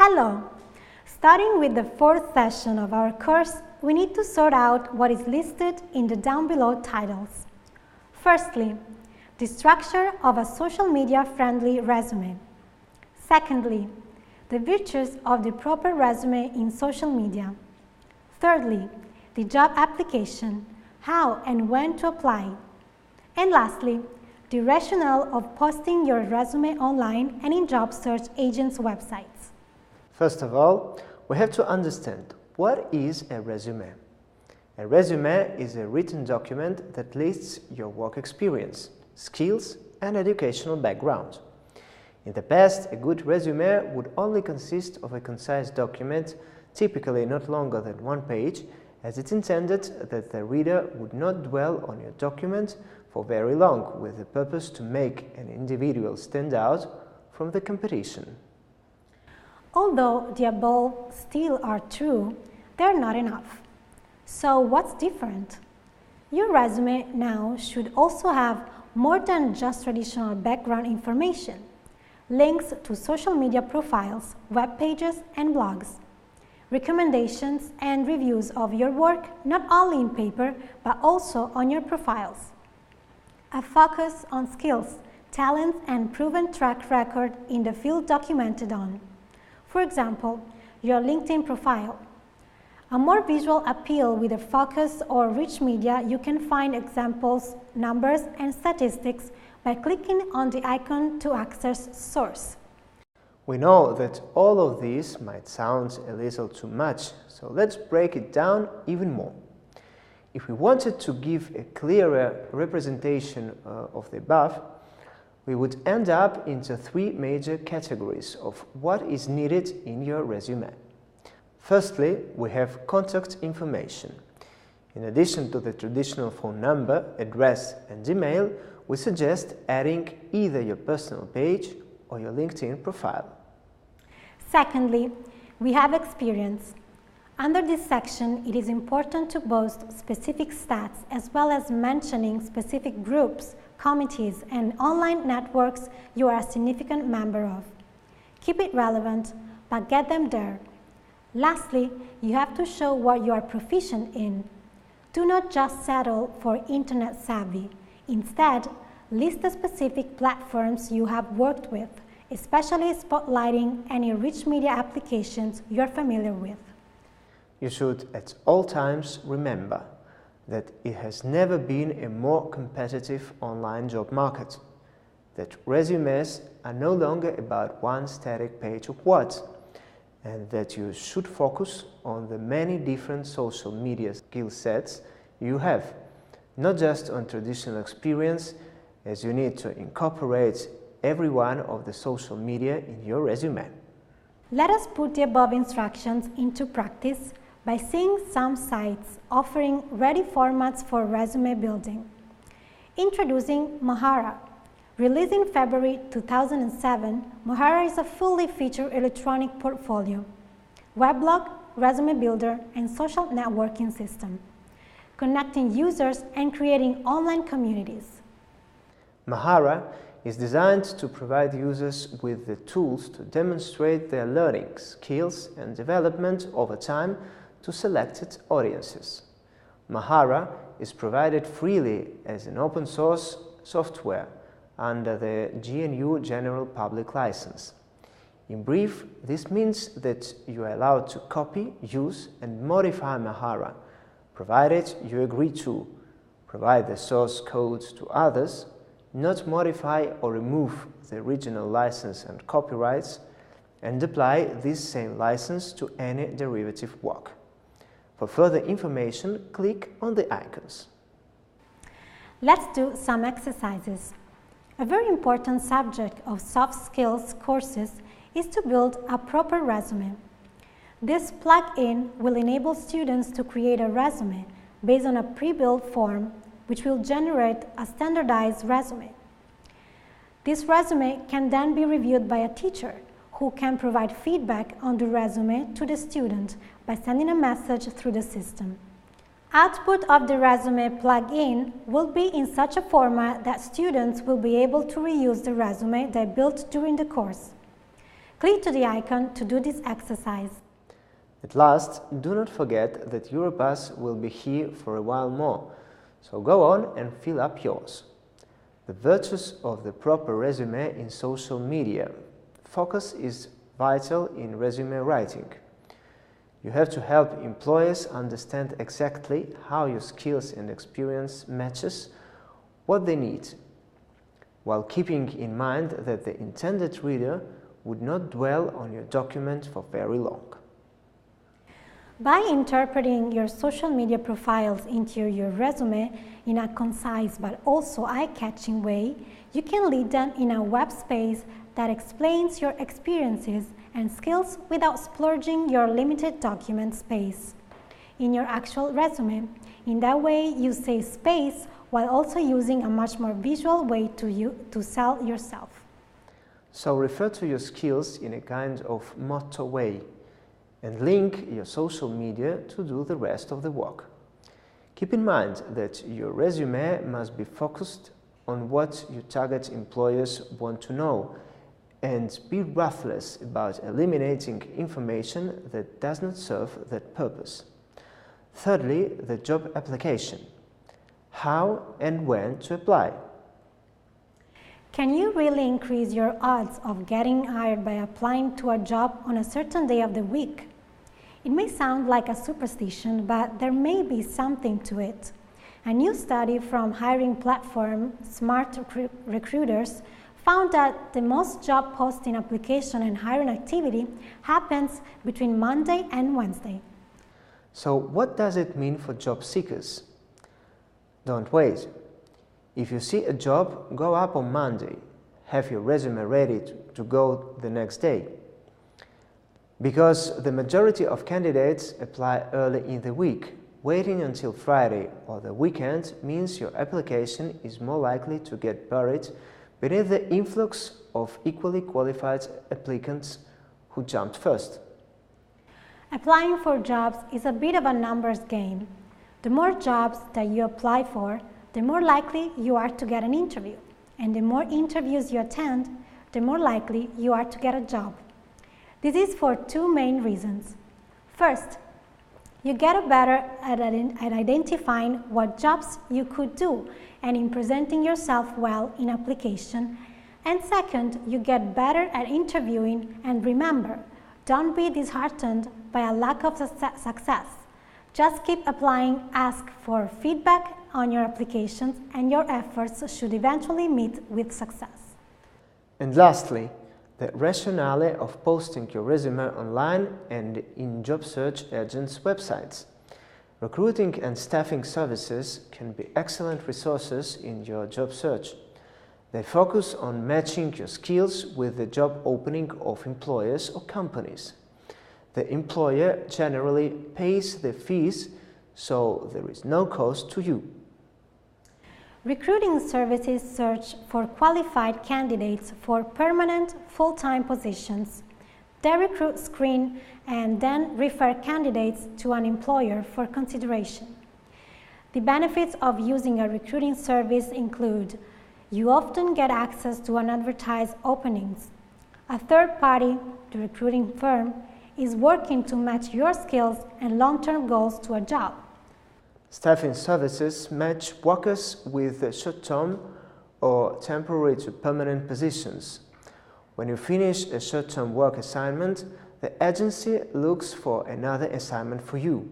Hello! Starting with the fourth session of our course, we need to sort out what is listed in the down below titles. Firstly, the structure of a social media friendly resume. Secondly, the virtues of the proper resume in social media. Thirdly, the job application, how and when to apply. And lastly, the rationale of posting your resume online and in job search agents' websites. First of all, we have to understand what is a resume. A resume is a written document that lists your work experience, skills, and educational background. In the past, a good resume would only consist of a concise document, typically not longer than 1 page, as it intended that the reader would not dwell on your document for very long, with the purpose to make an individual stand out from the competition. Although the above still are true, they're not enough. So what's different? Your resume now should also have more than just traditional background information, links to social media profiles, web pages, and blogs, recommendations and reviews of your work not only in paper but also on your profiles, a focus on skills, talents, and proven track record in the field documented on. For example, your LinkedIn profile. A more visual appeal with a focus or rich media, you can find examples, numbers, and statistics by clicking on the icon to access source. We know that all of these might sound a little too much, so let's break it down even more. If we wanted to give a clearer representation of the above, we would end up into 3 major categories of what is needed in your resume. Firstly, we have contact information. In addition to the traditional phone number, address, and email, we suggest adding either your personal page or your LinkedIn profile. Secondly, we have experience. Under this section, it is important to boast specific stats as well as mentioning specific groups, committees, and online networks you are a significant member of. Keep it relevant, but get them there. Lastly, you have to show what you are proficient in. Do not just settle for internet savvy. Instead, list the specific platforms you have worked with, especially spotlighting any rich media applications you are familiar with. You should at all times remember that it has never been a more competitive online job market, that resumes are no longer about one static page of words, and that you should focus on the many different social media skill sets you have, not just on traditional experience, as you need to incorporate every one of the social media in your resume. Let us put the above instructions into practice by seeing some sites offering ready formats for resume building. Introducing Mahara. Released in February 2007, Mahara is a fully featured electronic portfolio, weblog, resume builder, and social networking system, connecting users and creating online communities. Mahara is designed to provide users with the tools to demonstrate their learning, skills, and development over time to selected audiences. Mahara is provided freely as an open source software under the GNU General Public License. In brief, this means that you are allowed to copy, use, and modify Mahara, provided you agree to provide the source code to others, not modify or remove the original license and copyrights, and apply this same license to any derivative work. For further information, click on the icons. Let's do some exercises. A very important subject of soft skills courses is to build a proper resume. This plugin will enable students to create a resume based on a pre-built form which will generate a standardized resume. This resume can then be reviewed by a teacher who can provide feedback on the resume to the student by sending a message through the system. Output of the Resumé plugin will be in such a format that students will be able to reuse the resume they built during the course. Click to the icon to do this exercise. At last, do not forget that Europass will be here for a while more, so go on and fill up yours. The virtues of the proper resume in social media. Focus is vital in resume writing. You have to help employers understand exactly how your skills and experience matches what they need, while keeping in mind that the intended reader would not dwell on your document for very long. By interpreting your social media profiles into your resume in a concise but also eye-catching way, you can lead them in a web space that explains your experiences and skills without splurging your limited document space in your actual resume. In that way, you save space while also using a much more visual way to sell yourself. So refer to your skills in a kind of motto way and link your social media to do the rest of the work. Keep in mind that your resume must be focused on what your target employers want to know, and be ruthless about eliminating information that does not serve that purpose. Thirdly, the job application. How and when to apply. Can you really increase your odds of getting hired by applying to a job on a certain day of the week? It may sound like a superstition, but there may be something to it. A new study from hiring platform Smart Recruiters found that the most job posting application and hiring activity happens between Monday and Wednesday. So what does it mean for job seekers? Don't wait. If you see a job, go up on Monday. Have your resume ready to go the next day. Because the majority of candidates apply early in the week, waiting until Friday or the weekend means your application is more likely to get buried beneath the influx of equally qualified applicants who jumped first. Applying for jobs is a bit of a numbers game. The more jobs that you apply for, the more likely you are to get an interview. And the more interviews you attend, the more likely you are to get a job. This is for two main reasons. First, you get better at identifying what jobs you could do and in presenting yourself well in application. And second, you get better at interviewing, and remember, don't be disheartened by a lack of success. Just keep applying, ask for feedback on your applications, and your efforts should eventually meet with success. And lastly, the rationale of posting your resume online and in job search agents' websites. Recruiting and staffing services can be excellent resources in your job search. They focus on matching your skills with the job opening of employers or companies. The employer generally pays the fees, so there is no cost to you. Recruiting services search for qualified candidates for permanent, full-time positions. They recruit, screen, and then refer candidates to an employer for consideration. The benefits of using a recruiting service include: you often get access to unadvertised openings. A third party, the recruiting firm, is working to match your skills and long-term goals to a job. Staffing services match workers with short-term or temporary to permanent positions. When you finish a short-term work assignment, the agency looks for another assignment for you.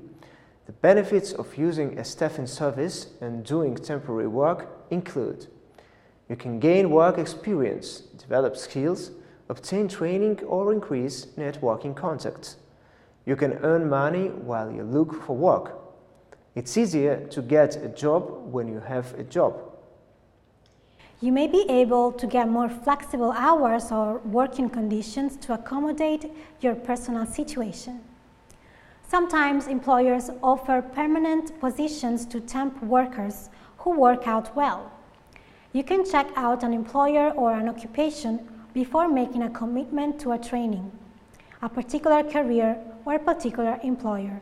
The benefits of using a staffing service and doing temporary work include: you can gain work experience, develop skills, obtain training, or increase networking contacts. You can earn money while you look for work. It's easier to get a job when you have a job. You may be able to get more flexible hours or working conditions to accommodate your personal situation. Sometimes employers offer permanent positions to temp workers who work out well. You can check out an employer or an occupation before making a commitment to a training, a particular career, or a particular employer.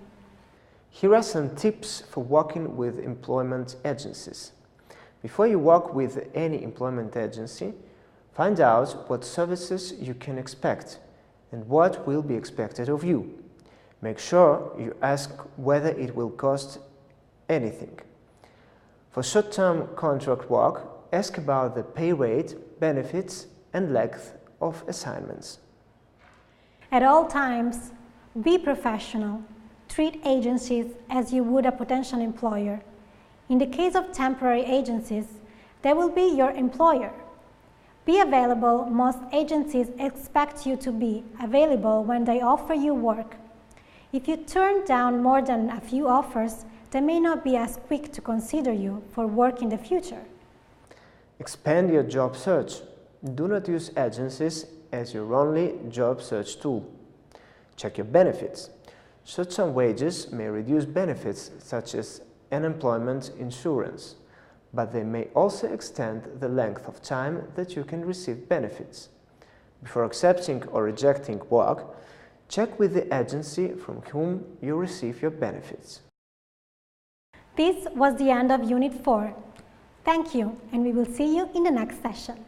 Here are some tips for working with employment agencies. Before you work with any employment agency, find out what services you can expect and what will be expected of you. Make sure you ask whether it will cost anything. For short-term contract work, ask about the pay rate, benefits, and length of assignments. At all times, be professional. Treat agencies as you would a potential employer. In the case of temporary agencies, they will be your employer. Be available. Most agencies expect you to be available when they offer you work. If you turn down more than a few offers, they may not be as quick to consider you for work in the future. Expand your job search. Do not use agencies as your only job search tool. Check your benefits. Short-term wages may reduce benefits such as unemployment insurance, but they may also extend the length of time that you can receive benefits. Before accepting or rejecting work, check with the agency from whom you receive your benefits. This was the end of Unit 4. Thank you, and we will see you in the next session.